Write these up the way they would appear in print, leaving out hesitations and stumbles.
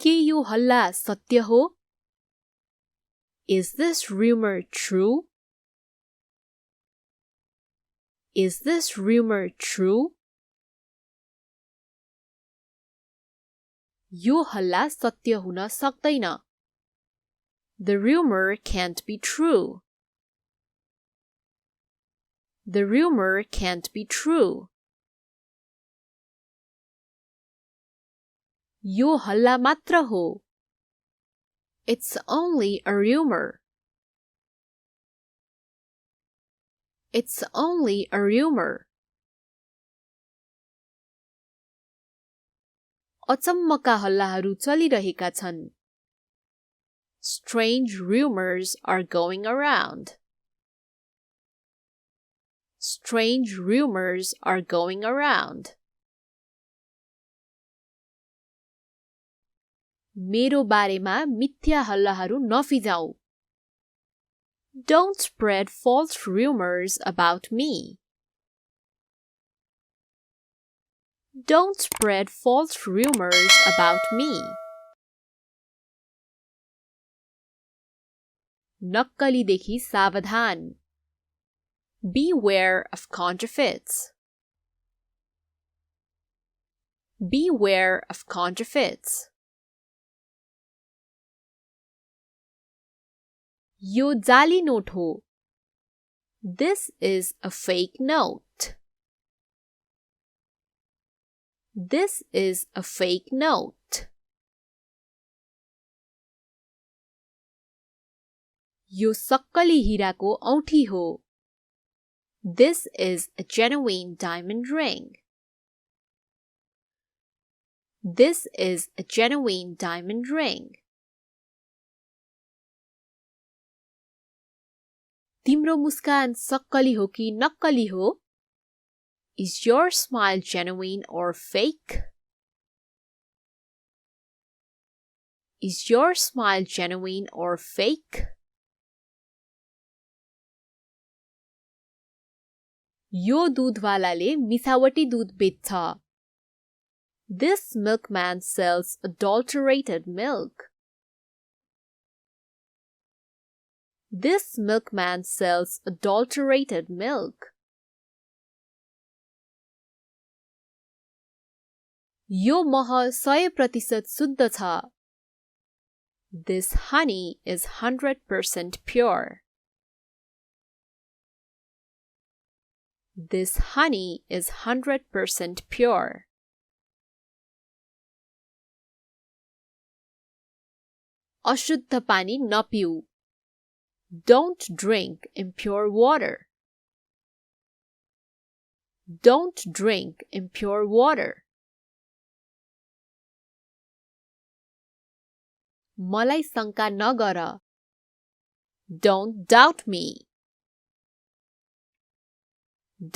के यो हल्ला सत्य हो? Is this rumor true? Is this rumor true? यो हल्ला सत्य हुन सक्दैन. The rumor can't be true. The rumor can't be true. यो हल्ला मात्र हो. It's only a rumor. It's only a rumor. अचम्मका हल्लाहरू चलिरहेका छन्. Strange rumors are going around. Strange rumors are going around. मेरो बारेमा मिथ्या हल्लाहरू नफिजाऊ. Don't spread false rumors about me. Don't spread false rumors about me. नक्कलीदेखि सावधान. Beware of counterfeits. Beware of counterfeits. यो जाली note हो. This is a fake note. This is a fake note. यो सक्कली हिराको औँठी हो. This is a genuine diamond ring. This is a genuine diamond ring. तिम्रो मुस्कान सक्कली हो कि नक्कली हो? Is your smile genuine or fake? Is your smile genuine or fake? यो दूधवालाले मिसावटी दूध बेच्छ. This milkman sells adulterated milk. This milkman sells adulterated milk. यो मह 100% शुद्ध छ. This honey is 100% pure. This honey is 100% pure. अशुद्ध पानी नपिऊ. Don't drink impure water. Don't drink impure water. मलाई शंका नगर. Don't doubt me.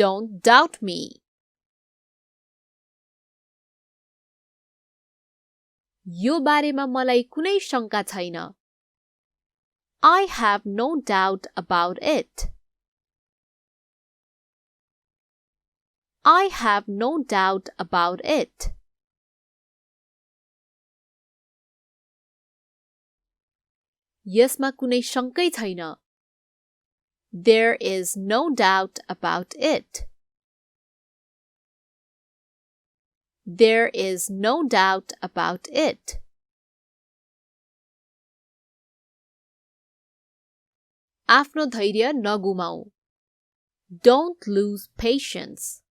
Don't doubt me. यो बारेमा मलाई कुनै शंका छैन. I have no doubt about it. I have no doubt about it. यसमा कुनै शंकै छैन. There is no doubt about it. There is no doubt about it. आफ्नो धैर्य नगुमाऊ. Don't lose patience.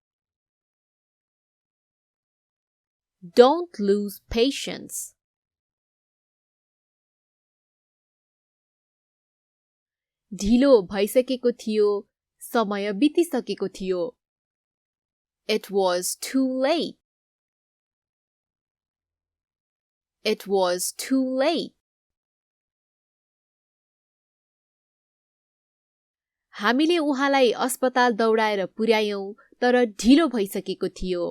Don't lose patience. ढिलो भइसकेको थियो. समय बितिसकेको थियो. It was too late. It was too late. हामीले उहाँलाई अस्पताल दौडाएर पुर्यायौं तर ढिलो भइसकेको थियो.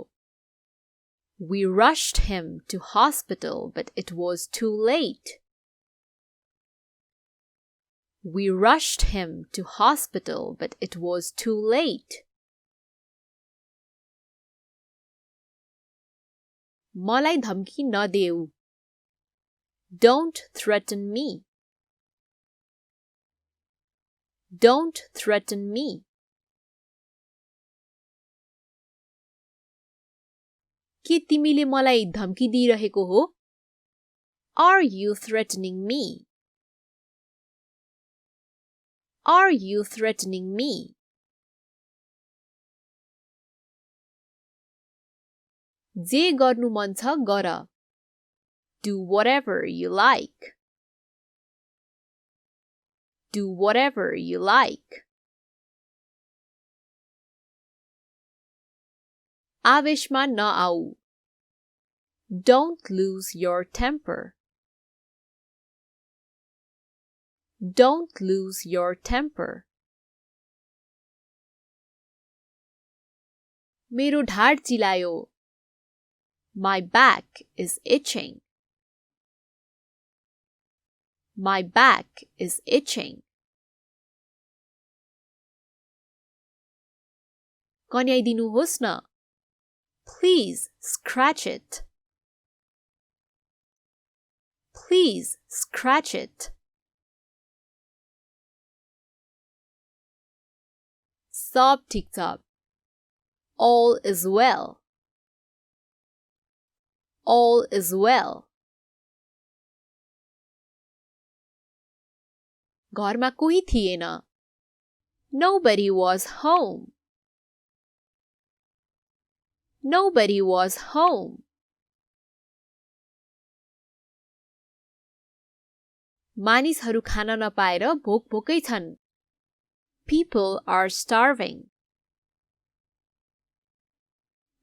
We rushed him to hospital but it was too late. We rushed him to hospital but it was too late. मलाई धम्की नदेऊ. Don't threaten me. Don't threaten me. के तिमीले मलाई धम्की दिइरहेको हो? Are you threatening me? Are you threatening me? जे गर्नु मन छ गर. Do whatever you like. Do whatever you like. आवेशमा नआऊ. Don't lose your temper. Don't lose your temper. मेरो ढाड चिलायो. My back is itching. My back is itching. कन्याइदिनुहोस् न. Please scratch it. Please scratch it. सब ठिक छ. All is well. All is well. घरमा कोही थिएन. Nobody was home. Nobody was home. मानिसहरू खान नपाएर भोक-भोकै छन्. People are starving.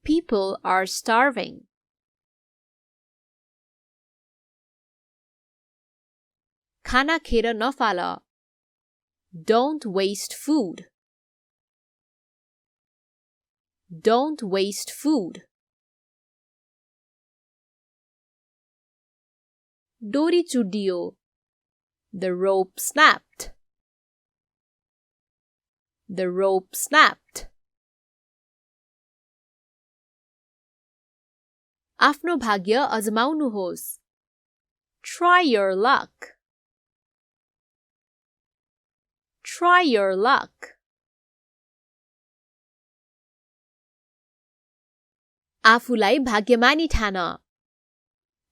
People are starving. खाना Kher नफाल. Don't waste food. Don't waste food. डोरी चुडियो. The rope snapped. The rope snapped. आफ्नो भाग्य अजमाउनुहोस्. Try your luck. Try your luck. आफूलाई भाग्यमानी ठान.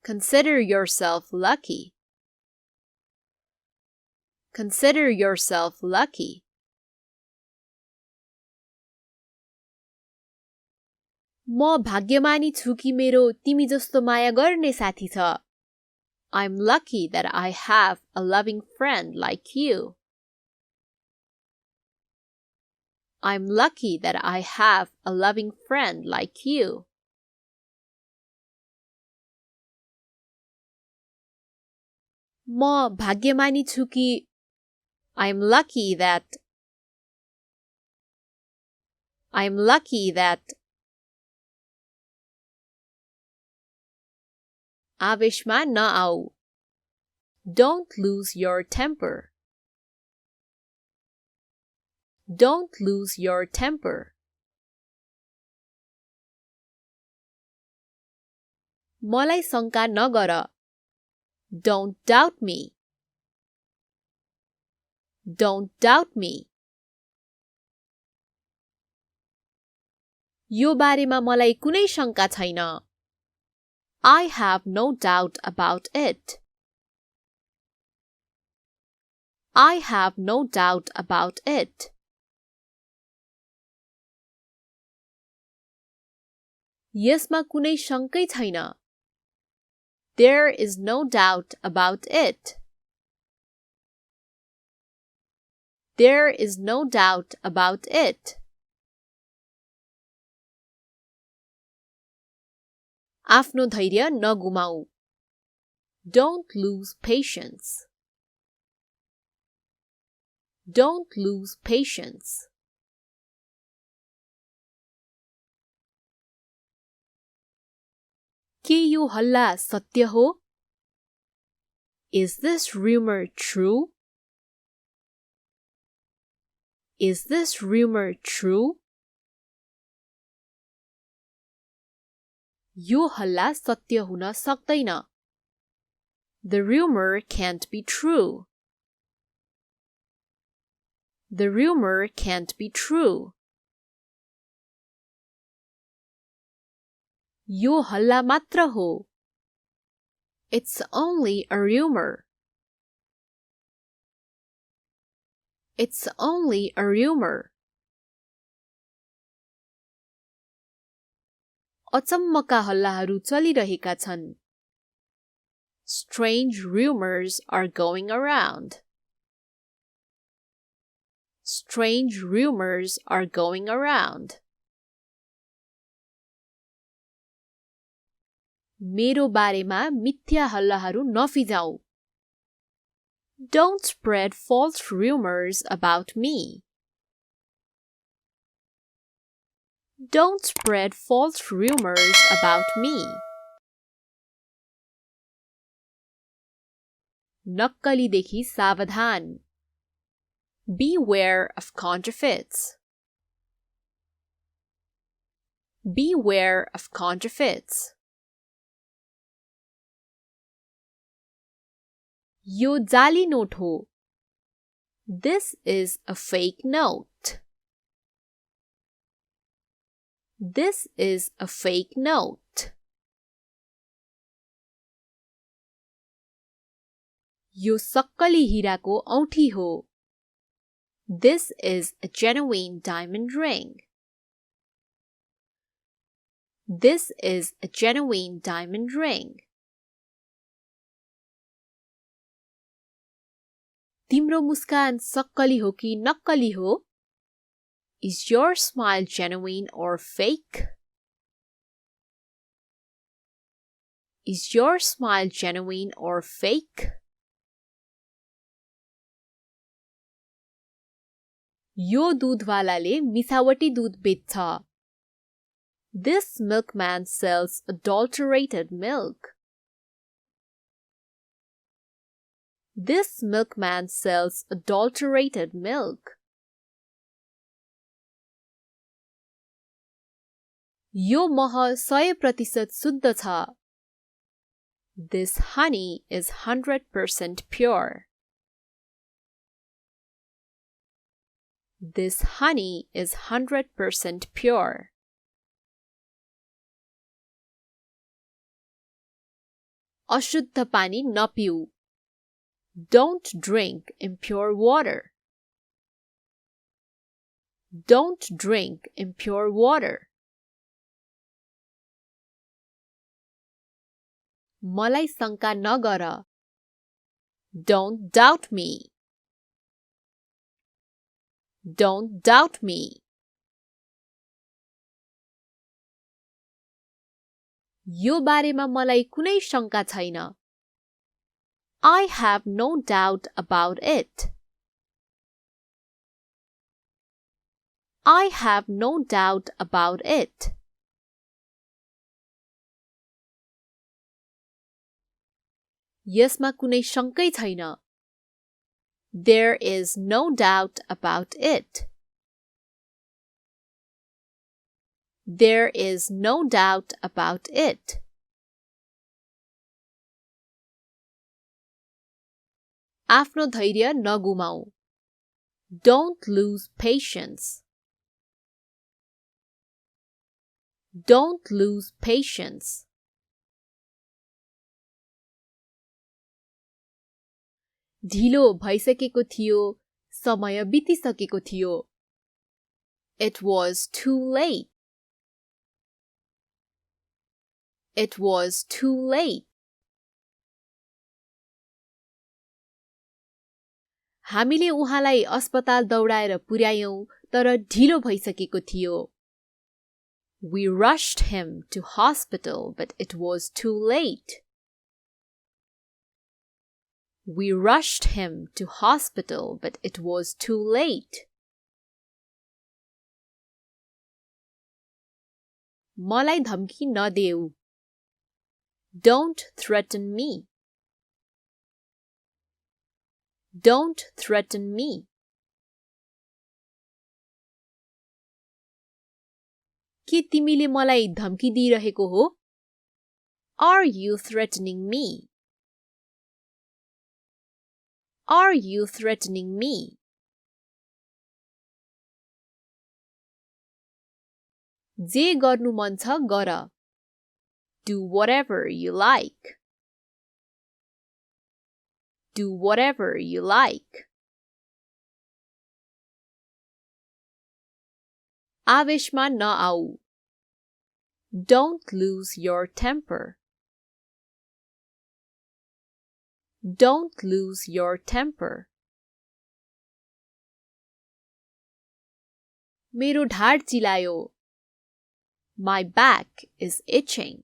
Consider yourself lucky. Consider yourself lucky. म भाग्यमानी छु कि मेरो तिमी जस्तो माया गर्ने साथी छ. I'm lucky that I have a loving friend like you. I'm lucky that I have a loving friend like you. म भाग्यमानी छु कि I'm lucky that आवेशमा नआऊ. Don't lose your temper. Don't lose your temper. मलाई शंका नगर. Don't doubt me. Don't doubt me. यो बारेमा मलाई कुनै शंका छैन. I have no doubt about it. I have no doubt about it. यसमा कुनै शंकै छैन. There is no doubt about it. There is no doubt about it. आफ्नो धैर्य नगुमाऊ. Don't lose patience. Don't lose patience. के यो हल्ला सत्य हो? Is this rumor true? Is this rumor true? यो हल्ला सत्य हुन सक्दैन. The rumor can't be true. The rumor can't be true. यो हल्ला मात्र हो. It's only a rumor. It's only a rumor. अचम्मका हल्लाहरू चलिरहेका छन्. Strange rumors are going around. Strange rumors are going around. मेरो बारेमा मिथ्या हल्लाहरू नफिजाऊ. Don't spread false rumors about me. Don't spread false rumors about me. नक्कलीदेखि सावधान. Beware of counterfeits. Beware of counterfeits. यो जाली note हो. This is a fake note. This is a fake note. यो सक्कली हिराको औँठी हो. This is a genuine diamond ring. This is a genuine diamond ring. तिम्रो मुस्कान सक्कली हो कि नक्कली हो? Is your smile genuine or fake? Is your smile genuine or fake? यो दूधवालाले मिसावटी दूध बेच्छ. This milkman sells adulterated milk. This milkman sells adulterated milk. यो मह 100% शुद्ध छ. This honey is 100% pure. This honey is 100% pure. अशुद्ध पानी नपिऊ. Don't drink impure water. Don't drink impure water. मलाई शंका नगर. Don't doubt me. Don't doubt me. यो बारेमा मलाई कुनै शंका छैन. I have no doubt about it. I have no doubt about it. यसमा कुनै शंकै छैन. There is no doubt about it. There is no doubt about it. आफ्नो धैर्य नगुमाऊ. Don't lose patience. Don't lose patience. ढिलो भइसकेको थियो. समय बितिसकेको थियो. It was too late. It was too late. हामीले उहाँलाई अस्पताल दौडाएर पुर्यायौं तर ढिलो भइसकेको थियो. We rushed him to hospital but it was too late. We rushed him to hospital but it was too late. मलाई धम्की नदेऊ. Don't threaten me. Don't threaten me. के तिमीले मलाई धम्की दिइरहेको हो? Are you threatening me? Are you threatening me? जे गर्नु मन छ गर. Do whatever you like. Do whatever you like. आवेशमा नआऊ. Don't lose your temper. Don't lose your temper. मेरो ढाड चिलायो. My back is itching.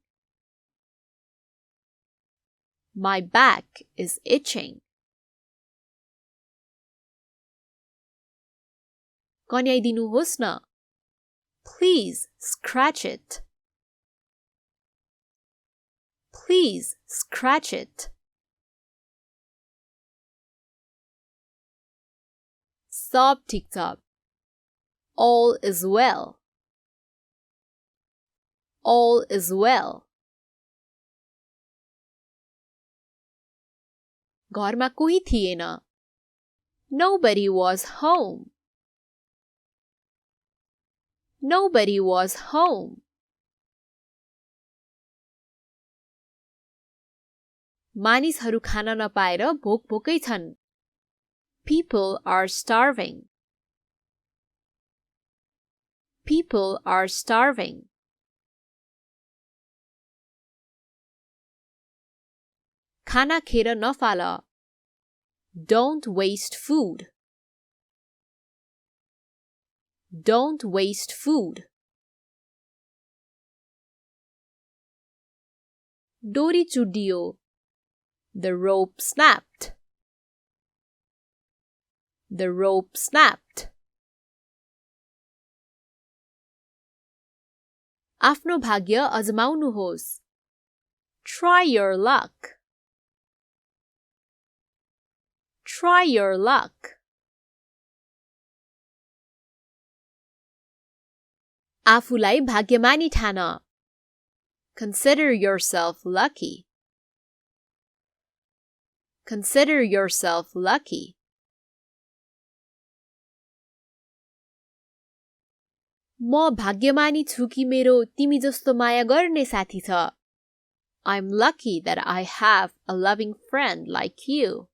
My back is itching. कन्याइदिनुहोस् न. Please scratch it. Please scratch it. सब ठिक छ. All is well. All is well. घरमा कोही थिएन. Nobody was home. Nobody was home. मानिसहरू खान नपाएर भोक-भोकै छन्. People are starving. People are starving. खाना Kher नफाल. Don't waste food. Don't waste food. डोरी चुडियो. The rope snapped. The rope snapped. आफ्नो भाग्य अजमाउनुहोस्. Try your luck. Try your luck. आफूलाई भाग्यमानी ठान. Consider yourself lucky. Consider yourself lucky. म भाग्यमानी छु कि मेरो तिमी जस्तो माया गर्ने साथी छ. I'm lucky that I have a loving friend like you.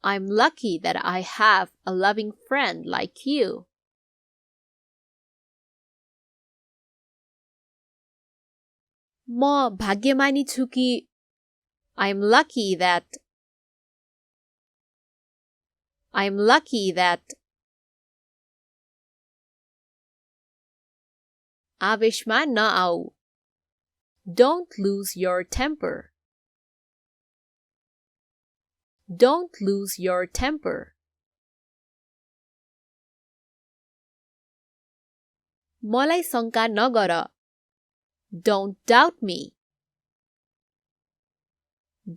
I'm lucky that I have a loving friend like you. म भाग्यमानी छु कि I'm lucky that आवेशमा नआऊ. Don't lose your temper. Don't lose your temper. मलाई शंका नगर. Don't doubt me.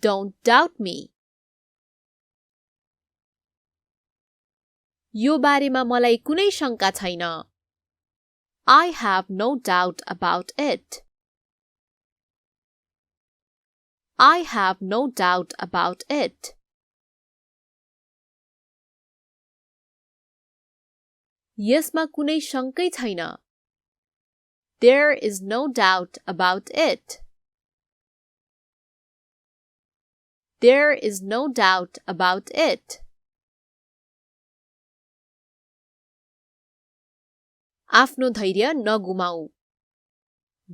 Don't doubt me. यो बारेमा मलाई कुनै शंका छैन. I have no doubt about it. I have no doubt about it. यसमा कुनै शंकै छैन. There is no doubt about it. There is no doubt about it. आफ्नो धैर्य नगुमाऊ.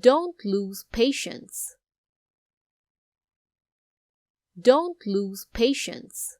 Don't lose patience. Don't lose patience.